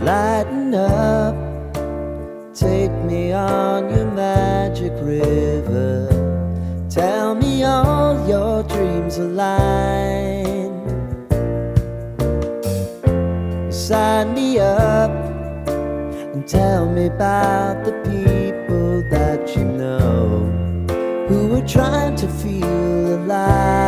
Lighten up, take me on your magic river. Tell me all your dreams align. Sign me up and tell me about the people that you know who are trying to feel alive.